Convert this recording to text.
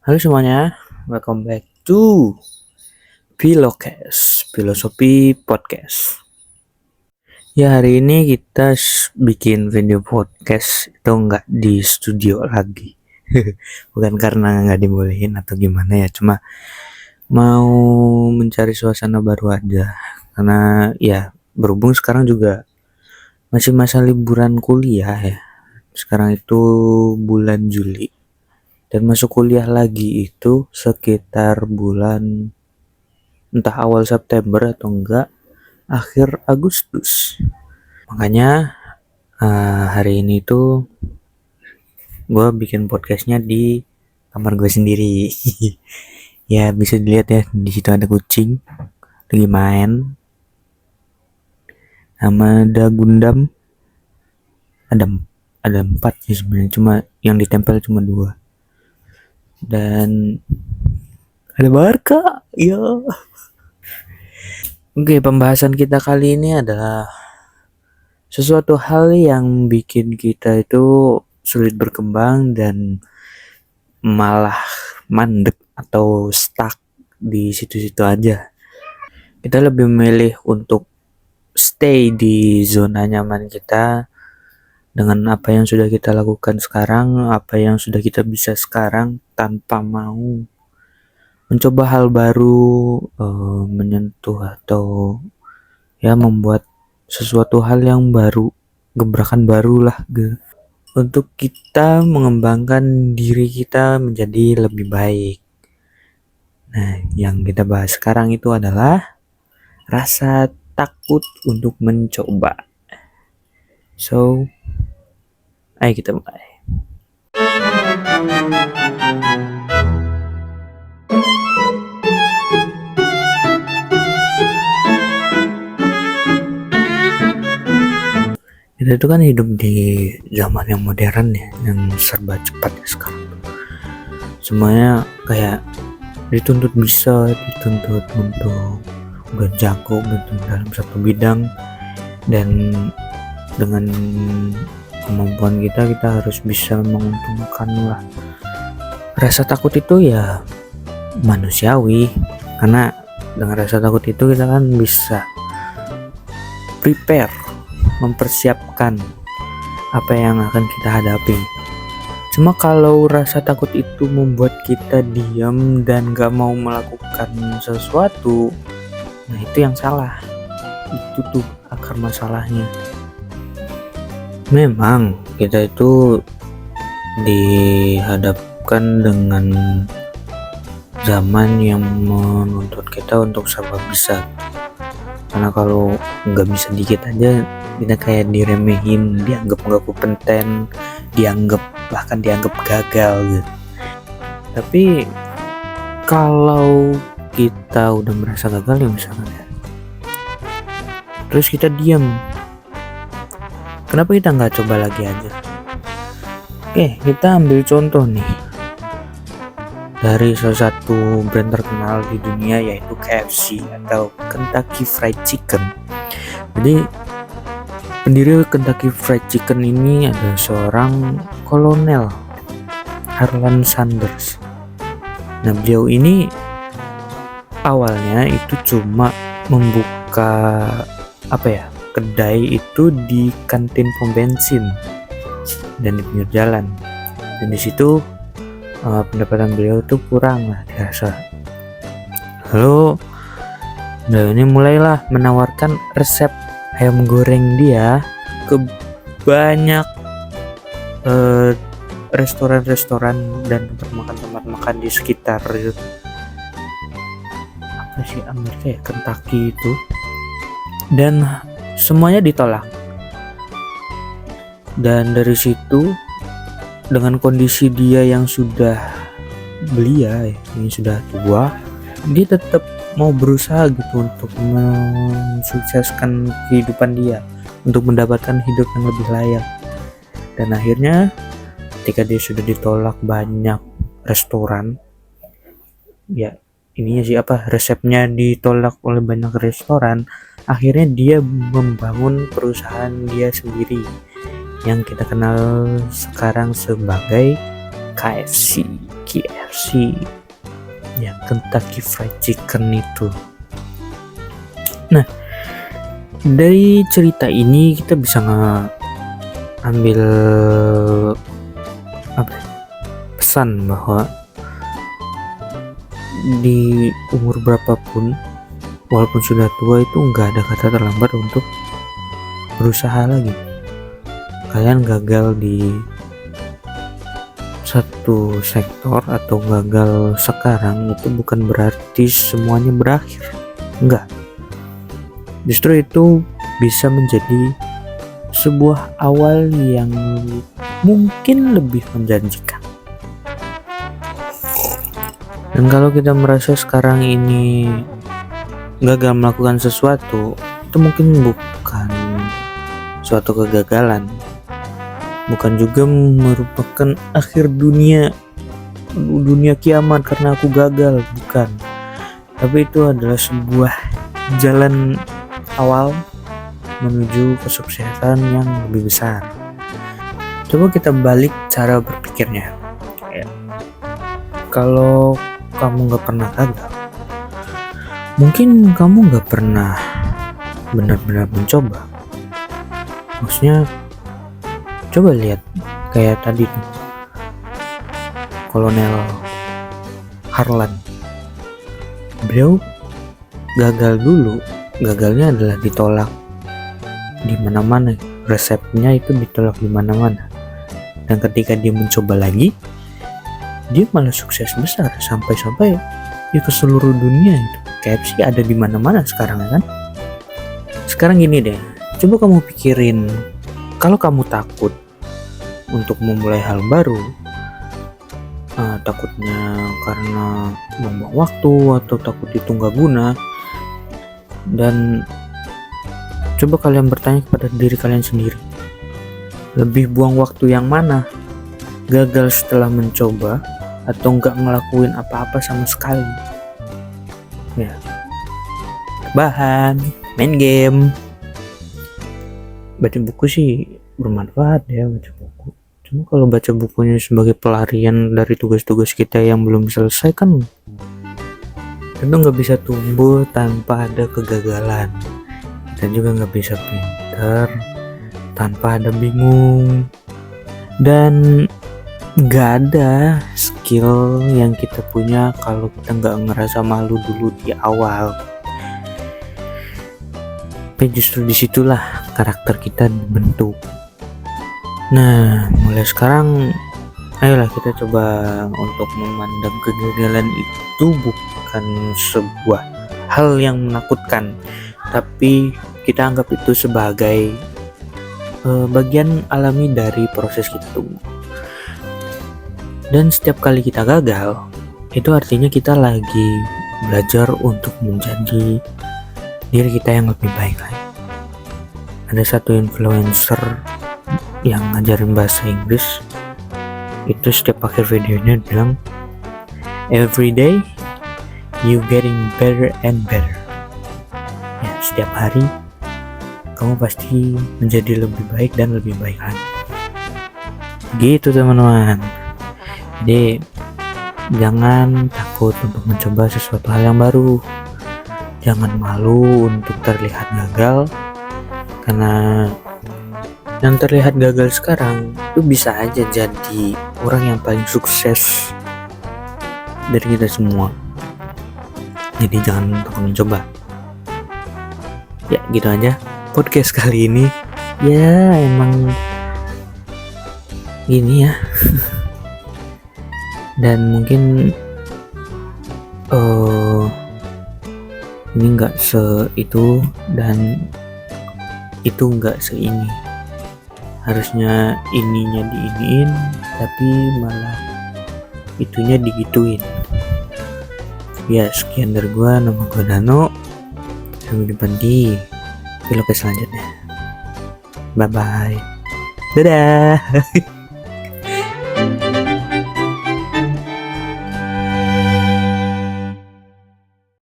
Halo semuanya, welcome back to Philocast, Filosofi Podcast. Ya, hari ini kita bikin video podcast itu nggak di studio lagi. Bukan karena nggak dibolehin atau gimana ya, cuma mau mencari suasana baru aja. Karena ya berhubung sekarang juga masih masa liburan kuliah ya. Sekarang itu bulan Juli. Dan masuk kuliah lagi itu sekitar bulan entah awal September atau enggak akhir Agustus. Makanya hari ini tuh gue bikin podcastnya di kamar gue sendiri. Ya bisa dilihat ya, di situ ada kucing lagi main sama ada Gundam. Ada 4 sih sebenarnya, cuma yang ditempel cuma 2. Dan ada Barca ya. Oke, pembahasan kita kali ini adalah sesuatu hal yang bikin kita itu sulit berkembang dan malah mandek atau stuck di situ-situ aja. Kita lebih memilih untuk stay di zona nyaman kita dengan apa yang sudah kita lakukan sekarang, apa yang sudah kita bisa sekarang, tanpa mau mencoba hal baru, menyentuh atau ya membuat sesuatu hal yang baru, gebrakan baru lah untuk kita mengembangkan diri kita menjadi lebih baik. Nah, yang kita bahas sekarang itu adalah rasa takut untuk mencoba. So, ayo kita mulai. Kita itu kan hidup di zaman yang modern ya, yang serba cepat ya sekarang. Semuanya kayak dituntut bisa, dituntut untuk udah jago gitu dalam satu bidang, dan dengan kemampuan kita harus bisa menguntungkan lah. Rasa takut itu ya manusiawi, karena dengan rasa takut itu kita kan bisa prepare, mempersiapkan apa yang akan kita hadapi. Cuma kalau rasa takut itu membuat kita diam dan gak mau melakukan sesuatu, nah itu yang salah. Itu tuh akar masalahnya. Memang kita itu dihadapkan dengan zaman yang menuntut kita untuk serba bisa. Karena kalau nggak bisa dikit aja kita kayak diremehin, dianggap nggak kompeten, bahkan dianggap gagal gitu. Tapi kalau kita udah merasa gagal ya misalnya, terus kita diam, kenapa kita nggak coba lagi aja? Oke, kita ambil contoh nih dari salah satu brand terkenal di dunia, yaitu KFC atau Kentucky Fried Chicken. Jadi pendiri Kentucky Fried Chicken ini adalah seorang kolonel, Harlan Sanders. Nah, beliau ini awalnya itu cuma membuka kedai itu di kantin pom bensin dan di pinggir jalan, dan di situ pendapatan beliau tuh kurang lah dirasa. Lalu ini mulailah menawarkan resep ayam goreng dia ke banyak restoran-restoran dan tempat makan di sekitar Amerika ya, Kentucky itu, dan semuanya ditolak. Dan dari situ, dengan kondisi dia yang sudah belia, ini sudah tua, dia tetap mau berusaha gitu untuk mensukseskan kehidupan dia, untuk mendapatkan hidup yang lebih layak. Dan akhirnya ketika dia sudah ditolak banyak restoran, ya ininya sih resepnya ditolak oleh banyak restoran, akhirnya dia membangun perusahaan dia sendiri yang kita kenal sekarang sebagai KFC. si yang Kentucky Fried Chicken itu. Nah, dari cerita ini kita bisa ambil pesan bahwa di umur berapapun, walaupun sudah tua, itu nggak ada kata terlambat untuk berusaha lagi. Kalian gagal di satu sektor atau gagal sekarang itu bukan berarti semuanya berakhir. Enggak. Justru itu bisa menjadi sebuah awal yang mungkin lebih menjanjikan. Dan kalau kita merasa sekarang ini gagal melakukan sesuatu, itu mungkin bukan suatu kegagalan, bukan juga merupakan akhir dunia kiamat karena aku gagal, bukan. Tapi itu adalah sebuah jalan awal menuju kesuksesan yang lebih besar. Coba kita balik cara berpikirnya. Kalau kamu gak pernah gagal, mungkin kamu gak pernah benar-benar mencoba. Maksudnya, coba lihat kayak tadi tuh Kolonel Harlan. Beliau gagal dulu. Gagalnya adalah ditolak di mana-mana. Resepnya itu ditolak di mana-mana. Dan ketika dia mencoba lagi, dia malah sukses besar sampai ya ke seluruh dunia. Itu KFC ada di mana-mana sekarang, kan? Sekarang gini deh, coba kamu pikirin, kalau kamu takut untuk memulai hal baru, takutnya karena membuang waktu atau takut itu nggak guna, dan coba kalian bertanya kepada diri kalian sendiri, lebih buang waktu yang mana? Gagal setelah mencoba atau nggak ngelakuin apa-apa sama sekali? Ya, bahan main game. Baca buku sih bermanfaat ya, baca buku. Cuma kalau baca bukunya sebagai pelarian dari tugas-tugas kita yang belum selesai, kan tentu nggak bisa tumbuh tanpa ada kegagalan. Kita juga nggak bisa pintar tanpa ada bingung. Dan nggak ada skill yang kita punya kalau kita nggak ngerasa malu dulu di awal. Tapi justru disitulah karakter kita dibentuk. Nah, mulai sekarang ayolah kita coba untuk memandang kegagalan itu bukan sebuah hal yang menakutkan, tapi kita anggap itu sebagai bagian alami dari proses kita tumbuh. Dan setiap kali kita gagal, itu artinya kita lagi belajar untuk menjadi diri kita yang lebih baik lagi. Ada satu influencer yang ngajarin bahasa Inggris, itu setiap akhir videonya bilang, every day you getting better and better. Ya, setiap hari kamu pasti menjadi lebih baik dan lebih baik lagi. Gitu teman-teman. Jadi jangan takut untuk mencoba sesuatu hal yang baru. Jangan malu untuk terlihat gagal, karena yang terlihat gagal sekarang itu bisa aja jadi orang yang paling sukses dari kita semua. Jadi jangan takut mencoba. Ya gitu aja podcast kali ini. Ya emang gini ya. Dan mungkin ini nggak itu dan itu nggak ini. Harusnya ininya diiniin, tapi malah itunya digituin. Ya, sekian dari gua, nama gua Dano. Sampai jumpa di vlog selanjutnya. Bye bye. Dadah.